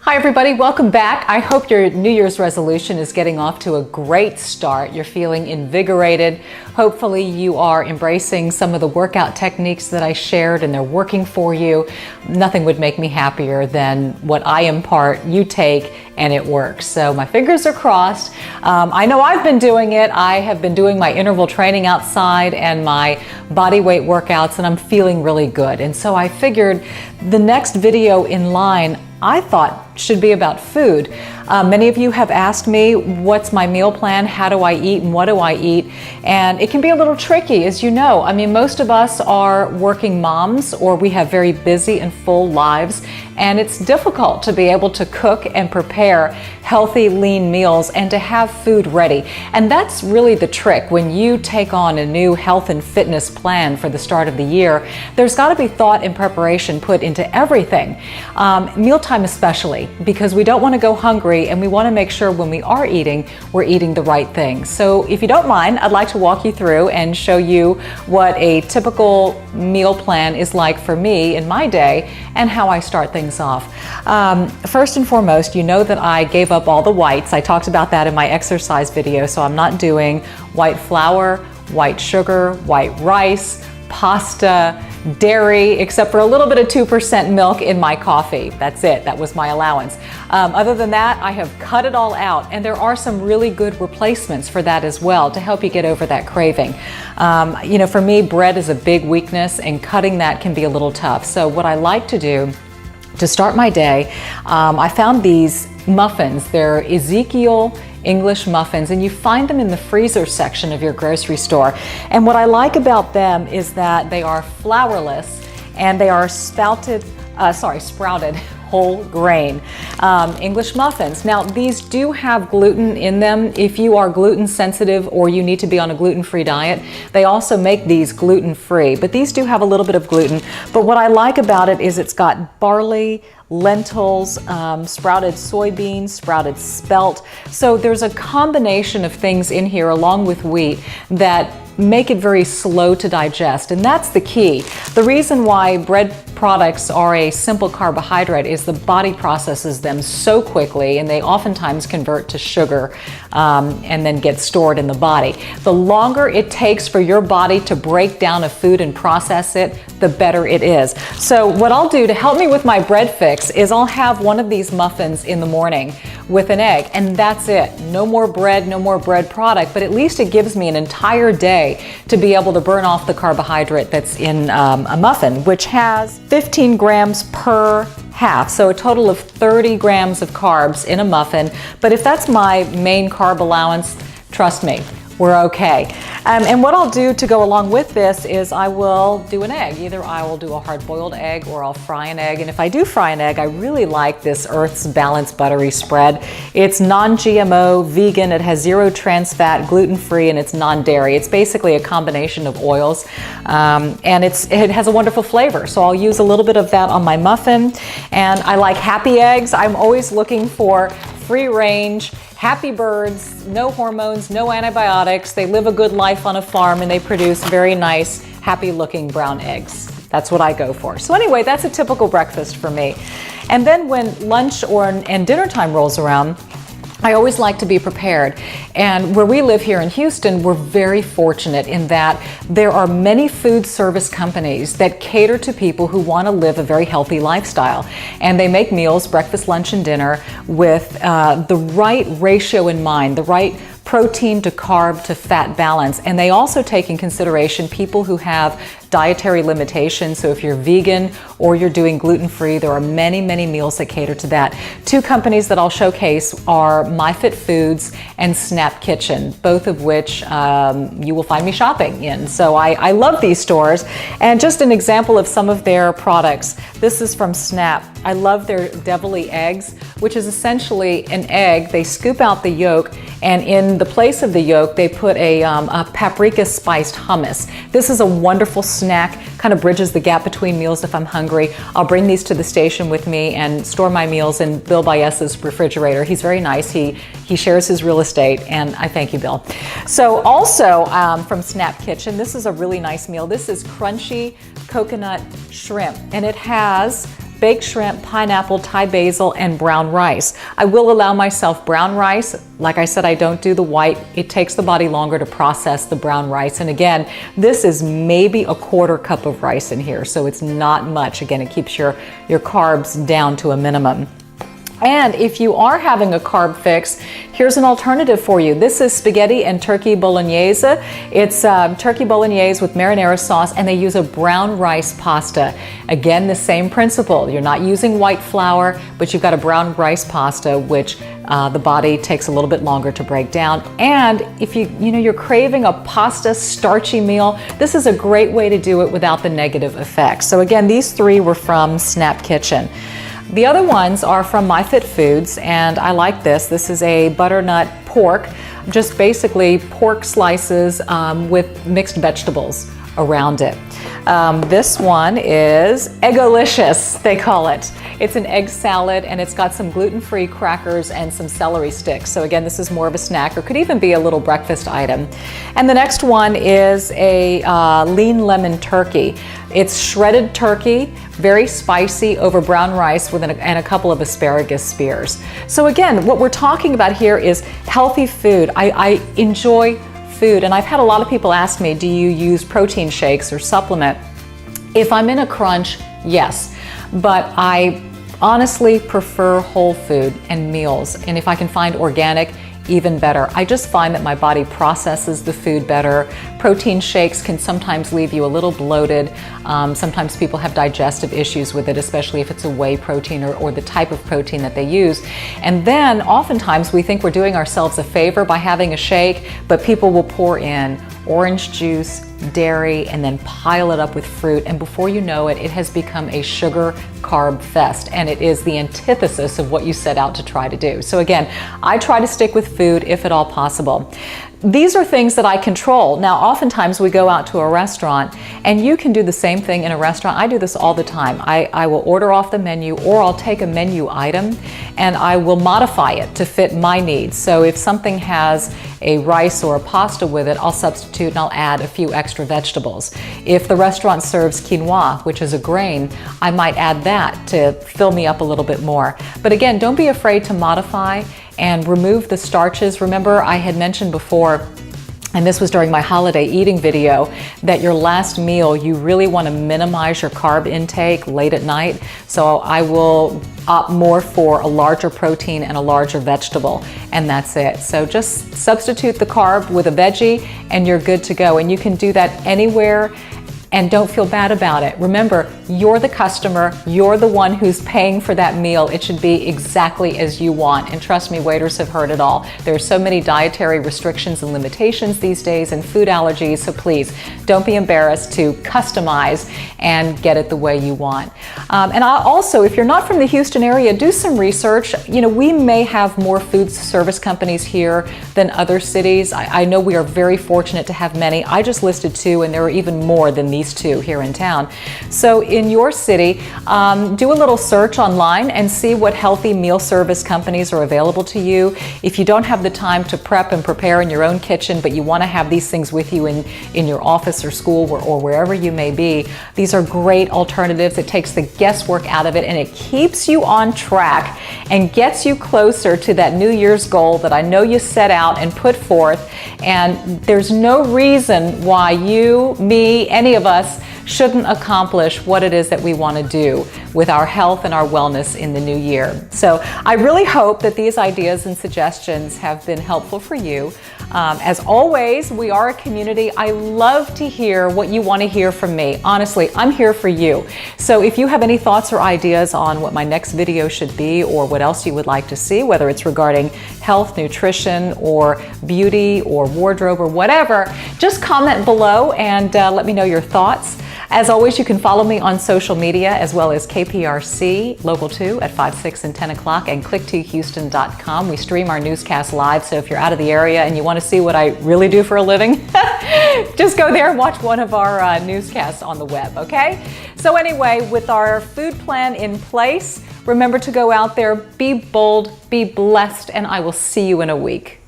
Hi everybody, welcome back. I hope your New Year's resolution is getting off to a great start. You're feeling invigorated. Hopefully you are embracing some of the workout techniques that I shared and they're working for you. Nothing would make me happier than what I impart, you take, and it works. So my fingers are crossed. I know I've been doing it. I have been doing my interval training outside and my body weight workouts, and I'm feeling really good. And so I figured the next video in line I thought should be about food. Many of you have asked me, what's my meal plan? How do I eat and what do I eat? And it can be a little tricky, as you know. I mean, most of us are working moms or we have very busy and full lives, and it's difficult to be able to cook and prepare healthy, lean meals and to have food ready. And that's really the trick. When you take on a new health and fitness plan for the start of the year, there's got to be thought and preparation put into everything. Mealtime especially, because we don't want to go hungry and we want to make sure when we are eating, we're eating the right things. So if you don't mind, I'd like to walk you through and show you what a typical meal plan is like for me in my day and how I start things off. First and foremost, you know that I gave up all the whites. I talked about that in my exercise video, so I'm not doing white flour, white sugar, white rice, pasta, dairy, except for a little bit of 2% milk in my coffee. That's it. That was my allowance. Other than that, I have cut it all out, and there are some really good replacements for that as well to help you get over that craving. You know, for me, bread is a big weakness, and cutting that can be a little tough. So what I like to do to start my day, I found these muffins. They're Ezekiel English muffins, and you find them in the freezer section of your grocery store. And what I like about them is that they are flourless and they are sprouted whole grain English muffins. Now, these do have gluten in them. If you are gluten sensitive or you need to be on a gluten-free diet, they also make these gluten-free, but these do have a little bit of gluten. But what I like about it is it's got barley, lentils, sprouted soybeans, sprouted spelt. So there's a combination of things in here along with wheat that make it very slow to digest, and that's the key. The reason why bread products are a simple carbohydrate is the body processes them so quickly, and they oftentimes convert to sugar and then get stored in the body. The longer it takes for your body to break down a food and process it, the better it is. So what I'll do to help me with my bread fix is I'll have one of these muffins in the morning with an egg, and that's it. No more bread, no more bread product, but at least it gives me an entire day to be able to burn off the carbohydrate that's in a muffin, which has 15 grams per half, so a total of 30 grams of carbs in a muffin. But if that's my main carb allowance, trust me, we're okay. And what I'll do to go along with this is I will do an egg. Either I will do a hard-boiled egg or I'll fry an egg. And if I do fry an egg, I really like this Earth's Balanced Buttery Spread. It's non-GMO, vegan, it has 0 trans fat, gluten-free, and it's non-dairy. It's basically a combination of oils, and it has a wonderful flavor. So I'll use a little bit of that on my muffin. And I like happy eggs. I'm always looking for free range, happy birds, no hormones, no antibiotics. They live a good life on a farm and they produce very nice, happy looking brown eggs. That's what I go for. So anyway, that's a typical breakfast for me. And then when lunch and dinner time rolls around, I always like to be prepared. And where we live here in Houston, we're very fortunate in that there are many food service companies that cater to people who want to live a very healthy lifestyle. And they make meals, breakfast, lunch, and dinner with the right ratio in mind, the right protein to carb to fat balance. And they also take in consideration people who have dietary limitations. So if you're vegan or you're doing gluten-free, there are many, many meals that cater to that. 2 companies that I'll showcase are MyFit Foods and Snap Kitchen, both of which you will find me shopping in. So I love these stores. And just an example of some of their products. This is from Snap. I love their devilly eggs, which is essentially an egg. They scoop out the yolk, and in the place of the yolk, they put a paprika spiced hummus. This is a wonderful snack, kind of bridges the gap between meals if I'm hungry. I'll bring these to the station with me and store my meals in Bill Baez's refrigerator. He's very nice. He shares his real estate, and I thank you, Bill. So also from Snap Kitchen, this is a really nice meal. This is crunchy coconut shrimp, and it has baked shrimp, pineapple, Thai basil, and brown rice. I will allow myself brown rice. Like I said, I don't do the white. It takes the body longer to process the brown rice. And again, this is maybe a quarter cup of rice in here, so it's not much. Again, it keeps your carbs down to a minimum. And if you are having a carb fix, here's an alternative for you. This is spaghetti and turkey bolognese. It's turkey bolognese with marinara sauce, and they use a brown rice pasta. Again, the same principle. You're not using white flour, but you've got a brown rice pasta, which the body takes a little bit longer to break down. And if you're craving a pasta starchy meal, this is a great way to do it without the negative effects. So again, these three were from Snap Kitchen. The other ones are from MyFit Foods, and I like this. This is a butternut pork, just basically pork slices with mixed vegetables around it. This one is Egolicious, they call it. It's an egg salad, and it's got some gluten-free crackers and some celery sticks. So again, this is more of a snack, or could even be a little breakfast item. And the next one is a lean lemon turkey. It's shredded turkey, very spicy, over brown rice and a couple of asparagus spears. So again, what we're talking about here is healthy food. I enjoy food, and I've had a lot of people ask me, do you use protein shakes or supplement? If I'm in a crunch, yes, but I honestly prefer whole food and meals, and if I can find organic, even better. I just find that my body processes the food better. Protein shakes can sometimes leave you a little bloated. Sometimes people have digestive issues with it, especially if it's a whey protein or the type of protein that they use. And then oftentimes we think we're doing ourselves a favor by having a shake, but people will pour in orange juice, dairy, and then pile it up with fruit, and before you know it, it has become a sugar carb fest, and it is the antithesis of what you set out to try to do. So again, I try to stick with food if at all possible. These are things that I control. Now, oftentimes we go out to a restaurant, and you can do the same thing in a restaurant. I do this all the time. I will order off the menu, or I'll take a menu item and I will modify it to fit my needs. So if something has a rice or a pasta with it, I'll substitute and I'll add a few extra vegetables. If the restaurant serves quinoa, which is a grain, I might add that to fill me up a little bit more. But again, don't be afraid to modify and remove the starches. Remember, I had mentioned before, and this was during my holiday eating video, that your last meal, you really want to minimize your carb intake late at night. So I will opt more for a larger protein and a larger vegetable, and that's it. So just substitute the carb with a veggie and you're good to go. And you can do that anywhere, and don't feel bad about it. Remember, you're the customer, you're the one who's paying for that meal. It should be exactly as you want. And trust me, waiters have heard it all. There are so many dietary restrictions and limitations these days and food allergies, so please don't be embarrassed to customize and get it the way you want. And also, if you're not from the Houston area, do some research. We may have more food service companies here than other cities. I know we are very fortunate to have many. I just listed 2, and there are even more than these 2 here in town. So in your city, do a little search online and see what healthy meal service companies are available to you. If you don't have the time to prep and prepare in your own kitchen, but you want to have these things with you in your office or school or wherever you may be, these are great alternatives. It takes the guesswork out of it, and it keeps you on track and gets you closer to that New Year's goal that I know you set out and put forth. And there's no reason why you, me, any of us shouldn't accomplish what it is that we want to do with our health and our wellness in the new year. So I really hope that these ideas and suggestions have been helpful for you. As always, we are a community. I love to hear what you want to hear from me. Honestly, I'm here for you. So if you have any thoughts or ideas on what my next video should be, or what else you would like to see, whether it's regarding health, nutrition, or beauty, or wardrobe, or whatever, just comment below and let me know your thoughts. As always, you can follow me on social media, as well as KPRC Local 2 at 5, 6, and 10 o'clock, and click2houston.com. We stream our newscast live, so if you're out of the area and you want to see what I really do for a living, just go there and watch one of our newscasts on the web, okay? So anyway, with our food plan in place, remember to go out there, be bold, be blessed, and I will see you in a week.